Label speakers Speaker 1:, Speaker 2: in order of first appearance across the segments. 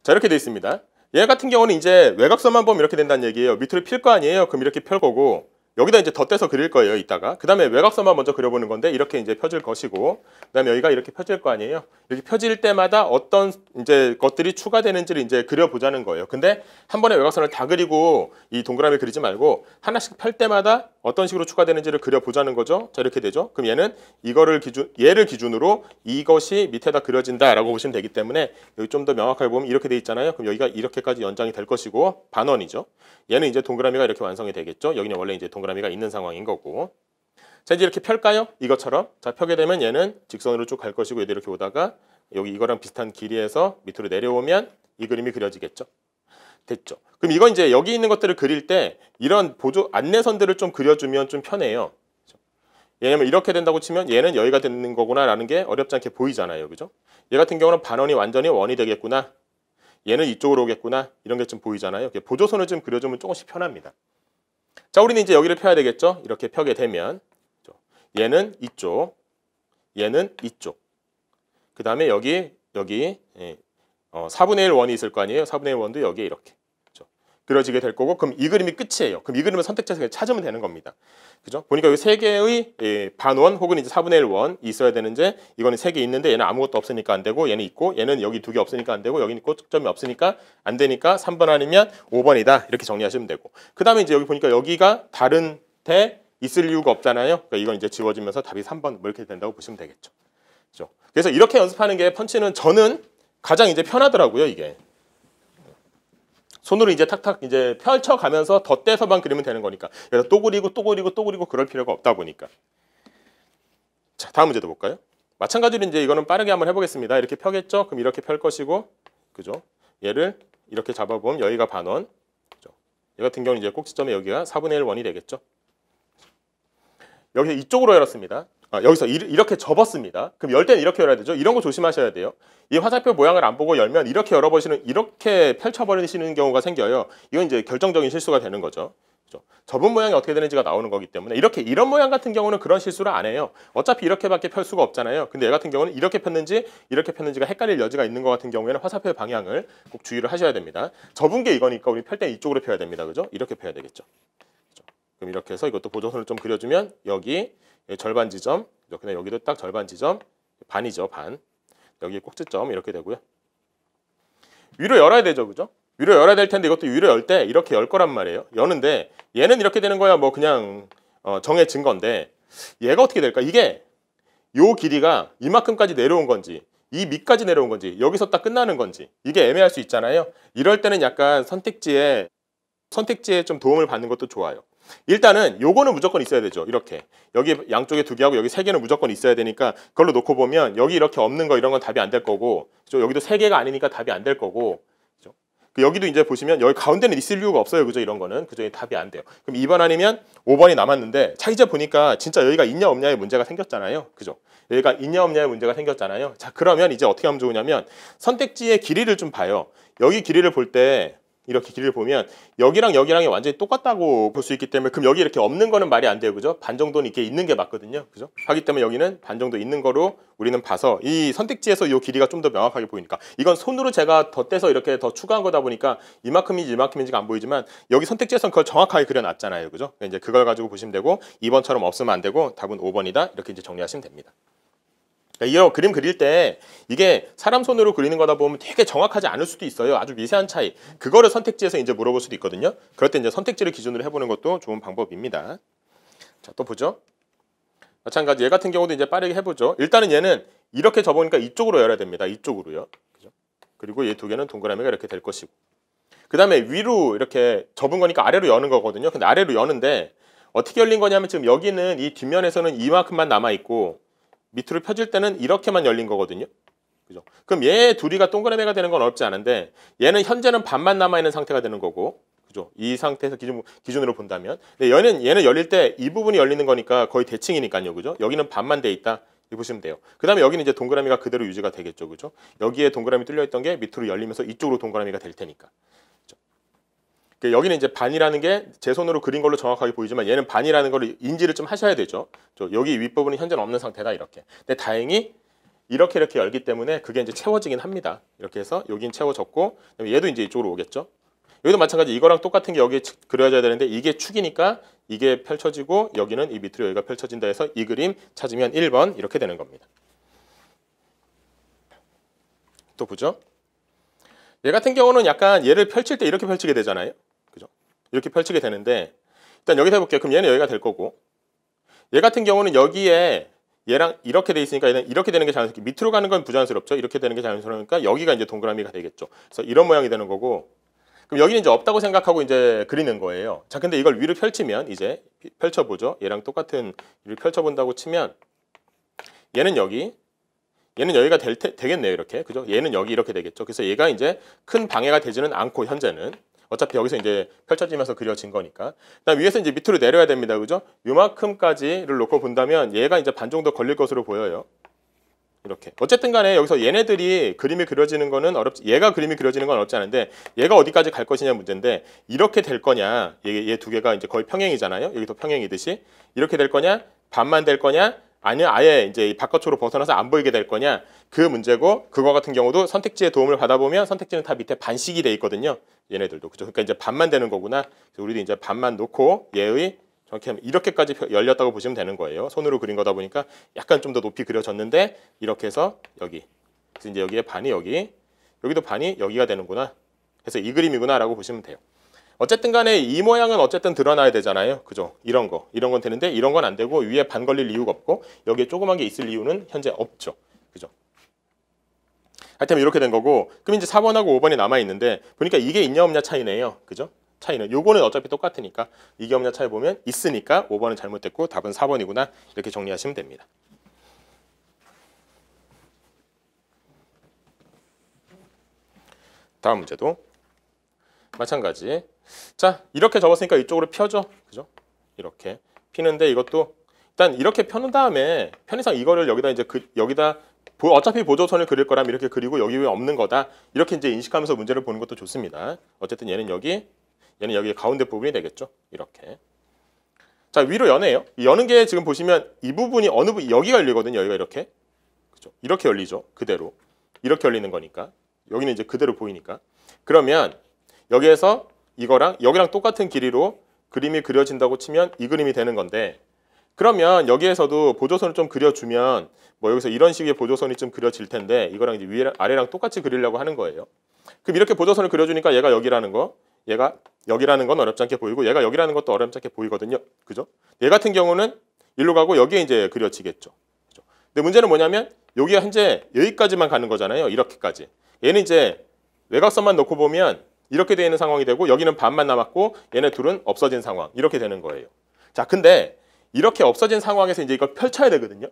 Speaker 1: 자, 이렇게 돼 있습니다. 얘 같은 경우는 이제 외곽선만 보면 이렇게 된다는 얘기예요. 밑으로 필 거 아니에요. 그럼 이렇게 펼 거고 여기다 이제 덧대서 그릴 거예요. 이따가. 그 다음에 외곽선만 먼저 그려보는 건데 이렇게 이제 펴질 것이고 그 다음에 여기가 이렇게 펴질 거 아니에요. 이렇게 펴질 때마다 어떤 이제 것들이 추가되는지를 이제 그려보자는 거예요. 근데 한 번에 외곽선을 다 그리고 이 동그라미 그리지 말고 하나씩 펼 때마다 어떤 식으로 추가되는지를 그려보자는 거죠. 자, 이렇게 되죠. 그럼 얘는 얘를 기준으로 이것이 밑에다 그려진다라고 보시면 되기 때문에 여기 좀 더 명확하게 보면 이렇게 돼 있잖아요. 그럼 여기가 이렇게까지 연장이 될 것이고 반원이죠. 얘는 이제 동그라미가 이렇게 완성이 되겠죠. 여기는 원래 이제 동그라미가 있는 상황인 거고. 자, 이제 이렇게 펼까요? 이것처럼. 자, 펴게 되면 얘는 직선으로 쭉 갈 것이고 얘도 이렇게 오다가 여기 이거랑 비슷한 길이에서 밑으로 내려오면 이 그림이 그려지겠죠. 됐죠. 그럼 이건 이제 여기 있는 것들을 그릴 때 이런 보조 안내선들을 좀 그려주면 좀 편해요. 왜냐면 이렇게 된다고 치면 얘는 여기가 되는 거구나 라는 게 어렵지 않게 보이잖아요. 그죠? 얘 같은 경우는 반원이 완전히 원이 되겠구나. 얘는 이쪽으로 오겠구나. 이런 게 좀 보이잖아요. 보조선을 좀 그려주면 조금씩 편합니다. 자, 우리는 이제 여기를 펴야 되겠죠. 이렇게 펴게 되면 얘는 이쪽, 얘는 이쪽. 그 다음에 여기 4분의 1 원이 있을 거 아니에요. 4분의 1 원도 여기에 이렇게 그려지게 될 거고, 그럼 이 그림이 끝이에요. 그럼 이 그림을 선택지에서 찾으면 되는 겁니다. 그죠? 보니까 여기 세 개의 반원 혹은 이제 4분의 1 원이 있어야 되는데 이거는 세 개 있는데 얘는 아무것도 없으니까 안 되고 얘는 있고 얘는 여기 두 개 없으니까 안 되고 여기는 꼭점이 없으니까 안 되니까 3번 아니면 5번이다 이렇게 정리하시면 되고, 그 다음에 이제 여기 보니까 여기가 다른 데 있을 이유가 없잖아요. 그러니까 이건 이제 지워지면서 답이 3번 뭐 이렇게 된다고 보시면 되겠죠. 그죠? 그래서 이렇게 연습하는 게 펀치는 저는 가장 이제 편하더라고요. 이게 손으로 이제 탁탁 이제 펼쳐가면서 덧대서만 그리면 되는 거니까. 그래서 또 그리고 또 그리고 또 그리고 그럴 필요가 없다 보니까. 자, 다음 문제도 볼까요? 마찬가지로 이제 이거는 빠르게 한번 해보겠습니다. 이렇게 펴겠죠? 그럼 이렇게 펼 것이고, 그죠? 얘를 이렇게 잡아보면 여기가 반원. 그죠? 얘 같은 경우는 이제 꼭지점에 여기가 4분의 1 원이 되겠죠? 여기서 이쪽으로 열었습니다. 여기서 이렇게 접었습니다. 그럼 열 때는 이렇게 열어야 되죠. 이런 거 조심하셔야 돼요. 이 화살표 모양을 안 보고 열면 이렇게 열어버리시는, 이렇게 펼쳐버리시는 경우가 생겨요. 이건 이제 결정적인 실수가 되는 거죠. 그죠? 접은 모양이 어떻게 되는지가 나오는 거기 때문에 이런 모양 같은 경우는 그런 실수를 안 해요. 어차피 이렇게밖에 펼 수가 없잖아요. 근데 얘 같은 경우는 이렇게 폈는지가 헷갈릴 여지가 있는 것 같은 경우에는 화살표의 방향을 꼭 주의를 하셔야 됩니다. 접은 게 이거니까 우리 펼 때 이쪽으로 펴야 됩니다. 그죠? 이렇게 펴야 되겠죠. 그죠? 그럼 이렇게 해서 이것도 보조선을 좀 그려주면 여기 절반 지점, 그냥 여기도 딱 절반 지점, 반이죠, 반. 여기 꼭지점 이렇게 되고요. 위로 열어야 되죠, 그죠? 위로 열어야 될 텐데 이것도 위로 열 때 이렇게 열 거란 말이에요. 여는데 얘는 이렇게 되는 거야 뭐 그냥 정해진 건데 얘가 어떻게 될까? 이게 요 길이가 이만큼까지 내려온 건지 이 밑까지 내려온 건지 여기서 딱 끝나는 건지 이게 애매할 수 있잖아요. 이럴 때는 약간 선택지에 좀 도움을 받는 것도 좋아요. 일단은 요거는 무조건 있어야 되죠. 이렇게 여기 양쪽에 두 개하고 여기 세 개는 무조건 있어야 되니까 그걸로 놓고 보면 여기 이렇게 없는 거 이런 건 답이 안 될 거고, 그죠? 여기도 세 개가 아니니까 답이 안 될 거고, 그죠? 여기도 이제 보시면 여기 가운데는 있을 이유가 없어요. 그죠? 이런 거는 그죠? 답이 안 돼요. 그럼 2번 아니면 5번이 남았는데 자, 이제 보니까 진짜 여기가 있냐 없냐의 문제가 생겼잖아요. 그죠? 여기가 있냐 없냐의 문제가 생겼잖아요. 자, 그러면 이제 어떻게 하면 좋으냐면 선택지의 길이를 좀 봐요. 여기 길이를 볼 때 이렇게 길이를 보면 여기랑 여기랑이 완전히 똑같다고 볼 수 있기 때문에 그럼 여기 이렇게 없는 거는 말이 안 돼요. 그죠? 반 정도는 이렇게 있는 게 맞거든요. 그죠? 하기 때문에 여기는 반 정도 있는 거로 우리는 봐서 이 선택지에서 이 길이가 좀 더 명확하게 보이니까, 이건 손으로 제가 덧대서 이렇게 더 추가한 거다 보니까 이만큼인지 이만큼인지가 안 보이지만 여기 선택지에서는 그걸 정확하게 그려놨잖아요. 그죠? 이제 그걸 가지고 보시면 되고 2번처럼 없으면 안 되고 답은 5번이다. 이렇게 이제 정리하시면 됩니다. 이 그림 그릴 때 이게 사람 손으로 그리는 거다 보면 되게 정확하지 않을 수도 있어요. 아주 미세한 차이. 그거를 선택지에서 이제 물어볼 수도 있거든요. 그럴 때 이제 선택지를 기준으로 해보는 것도 좋은 방법입니다. 자, 또 보죠. 마찬가지 얘 같은 경우도 이제 빠르게 해보죠. 일단은 얘는 이렇게 접으니까 이쪽으로 열어야 됩니다. 이쪽으로요. 그죠? 그리고 얘 두 개는 동그라미가 이렇게 될 것이고. 그 다음에 위로 이렇게 접은 거니까 아래로 여는 거거든요. 근데 아래로 여는데 어떻게 열린 거냐면 지금 여기는 이 뒷면에서는 이만큼만 남아있고 밑으로 펴질 때는 이렇게만 열린 거거든요. 그죠? 그럼 얘 둘이가 동그라미가 되는 건 어렵지 않은데 얘는 현재는 반만 남아있는 상태가 되는 거고, 그죠? 이 상태에서 기준으로 본다면. 근데 얘는 열릴 때 이 부분이 열리는 거니까 거의 대칭이니까요. 그죠? 여기는 반만 돼 있다. 이렇게 보시면 돼요. 그 다음에 여기는 이제 동그라미가 그대로 유지가 되겠죠. 그죠? 여기에 동그라미 뚫려있던 게 밑으로 열리면서 이쪽으로 동그라미가 될 테니까. 여기는 이제 반이라는 게 제 손으로 그린 걸로 정확하게 보이지만 얘는 반이라는 걸 인지를 좀 하셔야 되죠. 여기 윗부분은 현재는 없는 상태다 이렇게. 근데 다행히 이렇게 열기 때문에 그게 이제 채워지긴 합니다. 이렇게 해서 여긴 채워졌고 얘도 이제 이쪽으로 오겠죠. 여기도 마찬가지 이거랑 똑같은 게 여기에 그려져야 되는데 이게 축이니까 이게 펼쳐지고 여기는 이 밑으로 여기가 펼쳐진다 해서 이 그림 찾으면 1번 이렇게 되는 겁니다. 또 보죠. 얘 같은 경우는 약간 얘를 펼칠 때 이렇게 펼치게 되잖아요. 그죠? 이렇게 펼치게 되는데 일단 여기서 해볼게요. 그럼 얘는 여기가 될 거고 얘 같은 경우는 여기에 얘랑 이렇게 돼 있으니까 얘는 이렇게 되는 게 자연스럽게 밑으로 가는 건 부자연스럽죠. 이렇게 되는 게 자연스러우니까 여기가 이제 동그라미가 되겠죠. 그래서 이런 모양이 되는 거고 그럼 여기는 이제 없다고 생각하고 이제 그리는 거예요. 자, 근데 이걸 위로 펼치면 이제 펼쳐보죠. 얘랑 똑같은 위로 펼쳐본다고 치면 얘는 여기 얘는 여기가 되겠네요. 이렇게. 그죠? 얘는 여기 이렇게 되겠죠. 그래서 얘가 이제 큰 방해가 되지는 않고 현재는 어차피 여기서 이제 펼쳐지면서 그려진 거니까. 그다음 위에서 이제 밑으로 내려야 됩니다. 그죠? 요만큼까지를 놓고 본다면 얘가 이제 반 정도 걸릴 것으로 보여요. 이렇게. 어쨌든 간에 여기서 얘네들이 그림이 그려지는 거는 얘가 그림이 그려지는 건 어렵지 않은데 얘가 어디까지 갈 것이냐 문제인데 이렇게 될 거냐. 얘 두 개가 이제 거의 평행이잖아요. 여기도 평행이듯이. 이렇게 될 거냐? 반만 될 거냐? 아니면 아예 이제 바깥으로 벗어나서 안 보이게 될 거냐? 그 문제고 그거 같은 경우도 선택지의 도움을 받아보면 선택지는 다 밑에 반씩이 돼 있거든요. 얘네들도. 그죠? 그러니까 이제 반만 되는 거구나. 그래서 우리도 이제 반만 놓고 얘의 정확히 하면 이렇게까지 열렸다고 보시면 되는 거예요. 손으로 그린 거다 보니까 약간 좀 더 높이 그려졌는데 이렇게 해서 여기. 그래서 이제 여기에 반이 여기도 반이 여기가 되는구나. 그래서 이 그림이구나 라고 보시면 돼요. 어쨌든 간에 이 모양은 어쨌든 드러나야 되잖아요. 그죠? 이런 건 되는데 이런 건 안 되고 위에 반 걸릴 이유가 없고 여기에 조그만 게 있을 이유는 현재 없죠. 그죠? 하여튼 이렇게 된 거고 그럼 이제 4번하고 5번이 남아있는데 보니까 이게 있냐 없냐 차이네요. 그죠? 차이는 요거는 어차피 똑같으니까 이게 없냐 차이 보면 있으니까 5번은 잘못됐고 답은 4번이구나 이렇게 정리하시면 됩니다. 다음 문제도 마찬가지. 자, 이렇게 접었으니까 이쪽으로 펴죠. 그죠? 이렇게 피는데 이것도 일단 이렇게 펴는 다음에 편의상 이거를 여기다 이제 여기다 어차피 보조선을 그릴 거라면 이렇게 그리고 여기 왜 없는 거다. 이렇게 이제 인식하면서 문제를 보는 것도 좋습니다. 어쨌든 얘는 여기 가운데 부분이 되겠죠. 이렇게. 자, 위로 여네요. 여는 게 지금 보시면 이 부분이 어느 부분 여기가 열리거든요. 여기가 이렇게. 그죠? 이렇게 열리죠. 그대로. 이렇게 열리는 거니까. 여기는 이제 그대로 보이니까. 그러면 여기에서 이거랑 여기랑 똑같은 길이로 그림이 그려진다고 치면 이 그림이 되는 건데 그러면 여기에서도 보조선을 좀 그려주면 뭐 여기서 이런 식의 보조선이 좀 그려질 텐데 이거랑 이제 위에 아래랑 똑같이 그리려고 하는 거예요. 그럼 이렇게 보조선을 그려주니까 얘가 여기라는 거, 얘가 여기라는 건 어렵지 않게 보이고 얘가 여기라는 것도 어렵지 않게 보이거든요. 그죠? 얘 같은 경우는 일로 가고 여기에 이제 그려지겠죠. 그죠? 근데 문제는 뭐냐면 여기가 현재 여기까지만 가는 거잖아요. 이렇게까지. 얘는 이제 외곽선만 놓고 보면 이렇게 되어 있는 상황이 되고 여기는 반만 남았고 얘네 둘은 없어진 상황. 이렇게 되는 거예요. 자, 근데 이렇게 없어진 상황에서 이제 이걸 펼쳐야 되거든요.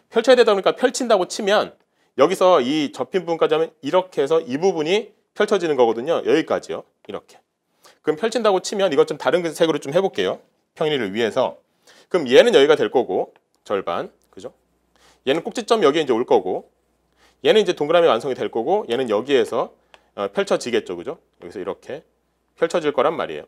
Speaker 1: 펼쳐야 되다 보니까 펼친다고 치면 여기서 이 접힌 부분까지 하면 이렇게 해서 이 부분이 펼쳐지는 거거든요. 여기까지요. 이렇게. 그럼 펼친다고 치면 이것 좀 다른 색으로 좀 해볼게요. 평리를 위해서. 그럼 얘는 여기가 될 거고 절반. 그죠? 얘는 꼭지점 여기에 이제 올 거고 얘는 이제 동그라미 완성이 될 거고 얘는 여기에서 펼쳐지겠죠. 그죠? 여기서 이렇게 펼쳐질 거란 말이에요.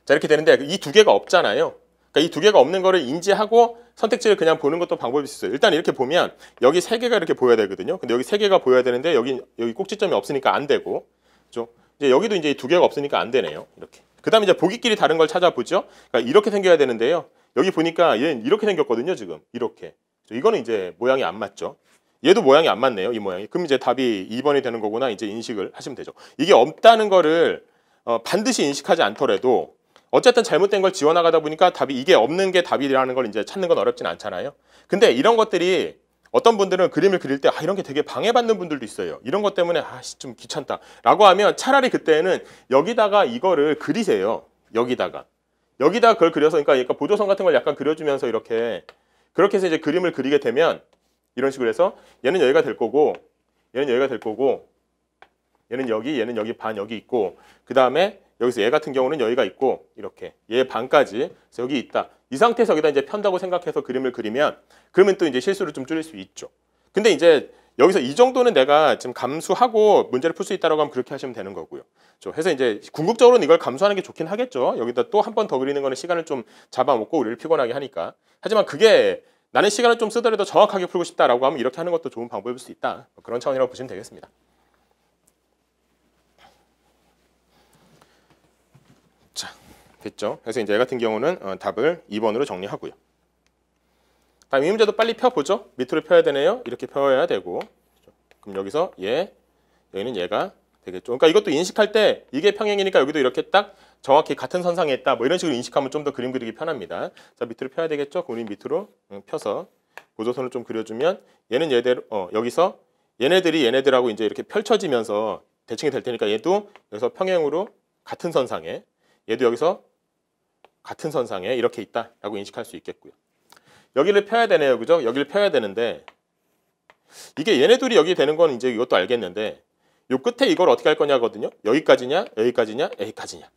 Speaker 1: 자, 이렇게 되는데 이 두 개가 없잖아요. 그러니까 이 두 개가 없는 거를 인지하고 선택지를 그냥 보는 것도 방법이 있어요. 일단 이렇게 보면 여기 세 개가 이렇게 보여야 되거든요. 근데 여기 세 개가 보여야 되는데 여기 꼭지점이 없으니까 안 되고. 그죠? 이제 여기도 이제 두 개가 없으니까 안 되네요. 이렇게. 그다음에 이제 보기끼리 다른 걸 찾아보죠. 그러니까 이렇게 생겨야 되는데요. 여기 보니까 얘는 이렇게 생겼거든요, 지금. 이렇게. 이거는 이제 모양이 안 맞죠. 얘도 모양이 안 맞네요, 이 모양이. 그럼 이제 답이 2번이 되는 거구나. 이제 인식을 하시면 되죠. 이게 없다는 거를 반드시 인식하지 않더라도 어쨌든 잘못된 걸 지워나가다 보니까 답이 이게 없는 게 답이라는 걸 이제 찾는 건 어렵진 않잖아요. 근데 이런 것들이 어떤 분들은 그림을 그릴 때 이런 게 되게 방해받는 분들도 있어요. 이런 것 때문에 좀 귀찮다 라고 하면 차라리 그때는 여기다가 이거를 그리세요. 여기다가 그걸 그려서 그러니까 보조선 같은 걸 약간 그려주면서 이렇게 그렇게 해서 이제 그림을 그리게 되면 이런 식으로 해서 얘는 여기가 될 거고 얘는 여기가 될 거고 얘는 여기 반 여기 있고 그 다음에 여기서 얘 같은 경우는 여기가 있고 이렇게 얘 반까지 그래서 여기 있다. 이 상태에서 여기다 이제 편다고 생각해서 그림을 그리면 그러면 또 이제 실수를 좀 줄일 수 있죠. 근데 이제 여기서 이 정도는 내가 지금 감수하고 문제를 풀 수 있다라고 하면 그렇게 하시면 되는 거고요. 그래서 이제 궁극적으로는 이걸 감수하는 게 좋긴 하겠죠. 여기다 또 한 번 더 그리는 거는 시간을 좀 잡아먹고 우리를 피곤하게 하니까. 하지만 그게 나는 시간을 좀 쓰더라도 정확하게 풀고 싶다라고 하면 이렇게 하는 것도 좋은 방법일 수 있다. 그런 차원이라고 보시면 되겠습니다. 자, 됐죠? 그래서 이제 얘 같은 경우는 답을 2번으로 정리하고요. 다음 이 문제도 빨리 펴보죠. 밑으로 펴야 되네요. 이렇게 펴야 되고. 그럼 여기서 얘, 여기는 얘가 되겠죠. 그러니까 이것도 인식할 때 이게 평행이니까 여기도 이렇게 딱 정확히 같은 선상에 있다. 뭐 이런 식으로 인식하면 좀 더 그림 그리기 편합니다. 자, 밑으로 펴야 되겠죠. 그럼 우리 밑으로 펴서 고조선을 좀 그려주면 얘는 얘대로 여기서 얘네들이 얘네들하고 이제 이렇게 펼쳐지면서 대칭이 될 테니까 얘도 여기서 평행으로 같은 선상에, 얘도 여기서 같은 선상에 이렇게 있다라고 인식할 수 있겠고요. 여기를 펴야 되네요, 그죠? 여기를 펴야 되는데 이게 얘네 둘이 여기 되는 건 이제 이것도 알겠는데 요 끝에 이걸 어떻게 할 거냐거든요. 여기까지냐, 여기까지냐, 여기까지냐.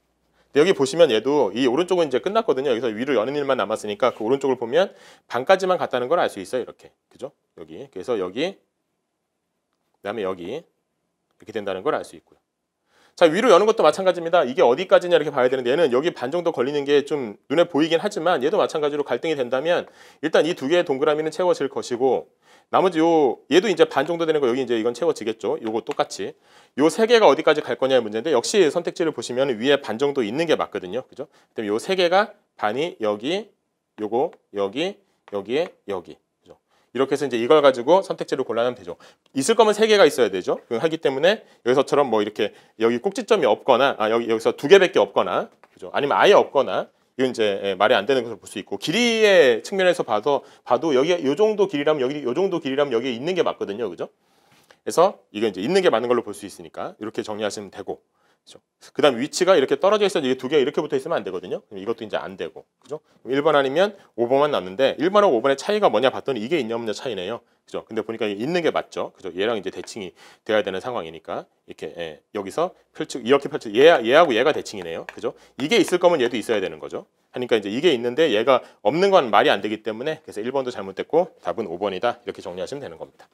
Speaker 1: 근데 여기 보시면 얘도 이 오른쪽은 이제 끝났거든요. 여기서 위로 여는 일만 남았으니까 그 오른쪽을 보면 반까지만 갔다는 걸 알 수 있어요. 이렇게, 그죠? 여기. 그래서 여기, 그다음에 여기 이렇게 된다는 걸 알 수 있고요. 자, 위로 여는 것도 마찬가지입니다. 이게 어디까지냐 이렇게 봐야 되는데 얘는 여기 반 정도 걸리는 게 좀 눈에 보이긴 하지만 얘도 마찬가지로 갈등이 된다면 일단 이 두 개의 동그라미는 채워질 것이고 나머지 얘도 이제 반 정도 되는 거 여기 이제 이건 채워지겠죠. 요거 똑같이. 요 세 개가 어디까지 갈 거냐의 문제인데 역시 선택지를 보시면 위에 반 정도 있는 게 맞거든요. 그죠? 그다음에 요 세 개가 반이 여기, 요거, 여기, 여기에, 여기. 그죠? 이렇게 해서 이제 이걸 가지고 선택지를 골라내면 되죠. 있을 거면 세 개가 있어야 되죠. 하기 때문에 여기서처럼 뭐 이렇게 여기 꼭지점이 없거나 여기서 두 개밖에 없거나 그죠? 아니면 아예 없거나 이건 이제 말이 안 되는 것을 볼 수 있고 길이의 측면에서 봐도 여기 요 정도 길이라면 여기 요 정도 길이라면 여기에 있는 게 맞거든요. 그죠? 그래서 이게 이제 있는 게 맞는 걸로 볼 수 있으니까 이렇게 정리하시면 되고. 그죠? 그다음 위치가 이렇게 떨어져 있어도 이게 두 개가 이렇게 붙어 있으면 안 되거든요. 그럼 이것도 이제 안 되고. 그죠? 1번 아니면 5번만 남는데 1번하고 5번의 차이가 뭐냐 봤더니 이게 있냐 없냐 차이네요. 그죠? 근데 보니까 있는 게 맞죠. 그죠? 얘랑 이제 대칭이 돼야 되는 상황이니까 이렇게 여기서 이렇게 얘하고 얘가 대칭이네요. 그죠? 이게 있을 거면 얘도 있어야 되는 거죠. 하니까 이제 이게 있는데 얘가 없는 건 말이 안 되기 때문에 그래서 1번도 잘못됐고 답은 5번이다. 이렇게 정리하시면 되는 겁니다.